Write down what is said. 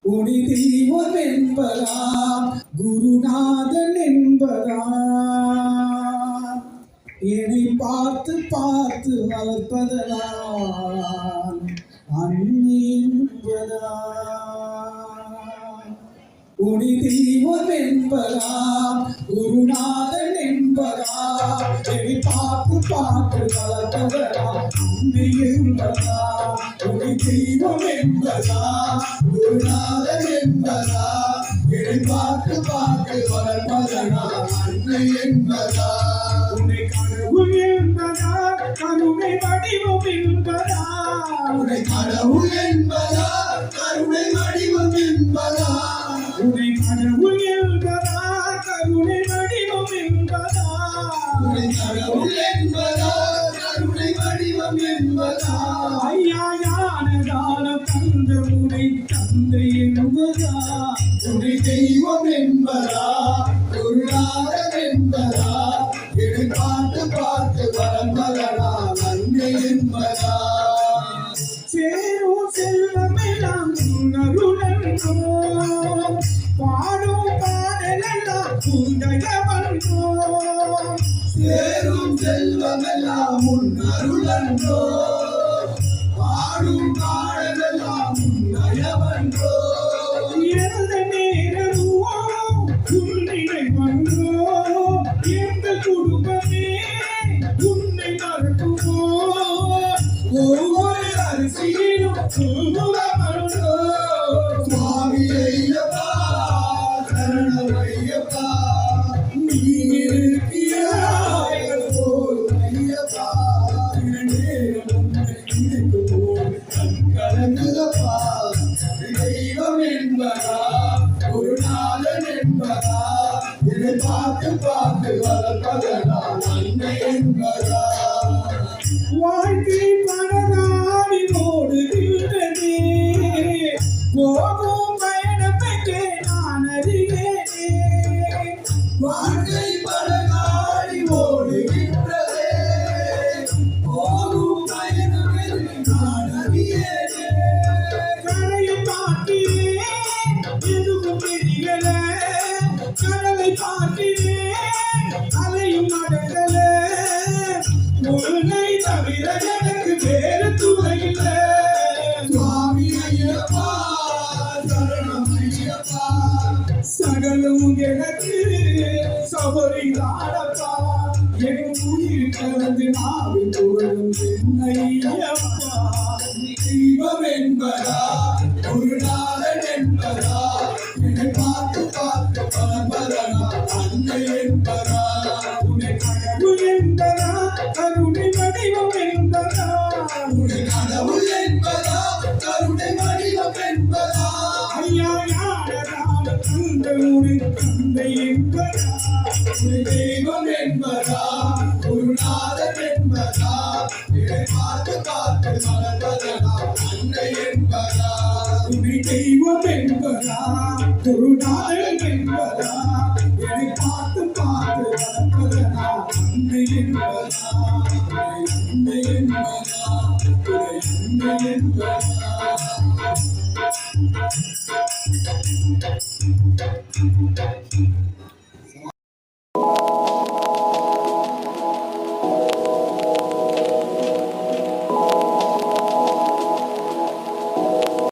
உனி தெய்வம் என்பதா குருநாதன் என்பதா என்னை பார்த்து பார்த்து வளர்ப்பதனால் அன்னை என்பதா உனி தெய்வம் என்பதா குருநாதன் என்பதா என்னை பார்த்து பார்த்து வளர்ப்பதனால் அன்னை என்பதா உனி தெய்வம் என்பதா குருநாதன் என்பதா என்னை பார்த்து பார்த்து வளர்ப்பதனால் அன்னை என்பதா உன்னை கடவுள் என்பதா கருணை வடிவம் என்பதா உன்னை கடவுள் என்பதா கருணை வடிவம் என்பதா உன்னை கடவுள் என்பதா கருணை வடிவம் என்பதா உன்னை கடவுள் என்பதா கருணை வடிவம் என்பதா ஐயா ஞானதான தந்த உன்னை தந்தை என்பதா உன்னை தெய்வம் என்பதா குருநாதன் என்பதா என்னை பார்த்து பார்த்து வளர்ப்பதா அன்னை என்பதா சேரும் செல்வமெல்லாம் உன்னருளன்றோ பாடும் பாடலெல்லாம் உதயவன்றோ சேரும் செல்வமெல்லாம் உன்னருளன்றோ பாடும் பாடலெல்லாம் உதயவன்றோ எந்த நேரமோ உன்னை வந்தோ எந்த குடும்பமே உன்னை மறக்குமோ ஒவ்வொரு அரிசியிலும் சுமுகமன்றோ சுவாமி ஐயப்பா சரணம் ஐயப்பா நீ இருக்கிறாய் போல் ஐயப்பா நேரம் நினைக்கும் போது கண் கலங்குதப்பா தெய்வம் என்பதா குருநாதன் என்பதா இதை பார்த்து பார்த்து வளர்ப்பதா அன்னை என்பதா வாழ்க்கை படகாடி ஓடுகின்றனே போகும் பயணப்பெற்றே நான் அறிவேனே வாழ்க்கை படகாடி ஓடுகின்றதே போகும் பயணப்பெற்றே நான் அறிவேனே கரையை பார்க்கிறேன் எதுவும் தெரியல கடலை பார்க்கிறேன் அலையும் நடக்கல உன்னை தவிர எனக்கு வேறு துணை இல்லை சுவாமி ஐயப்பா சரணம் ஐயப்பா சகலம் எனக்கு சபரிதானப்பா என் உயிர் கலந்து நாவில் தோழும் ஐயப்பா தெய்வம் என்பதா குருநாதன் என்பதா என்னை பார்த்து பார்த்து பரம்பரா அன்னை என்பதா உன்னை கடவுள் என்பதா கருணை வடிவம் என்பதா உன்னை கடவுள் என்பதா கருணை வடிவம் என்பதா ஐயா ஞானதான தந்த உன்னை தந்தை என்பதா உன்னை தெய்வம் என்பதா குருநாதன் என்பதா இதை பார்த்து பார்த்து வளர்ப்பதா அன்னை என்பதா உன்னை தெய்வம் என்பதா குருநாதன் என்பதா இதை பார்த்து பார்த்து வளர்ப்பதா அன்னை என்பதா அன்னை என்பதா அன்னை என்பதா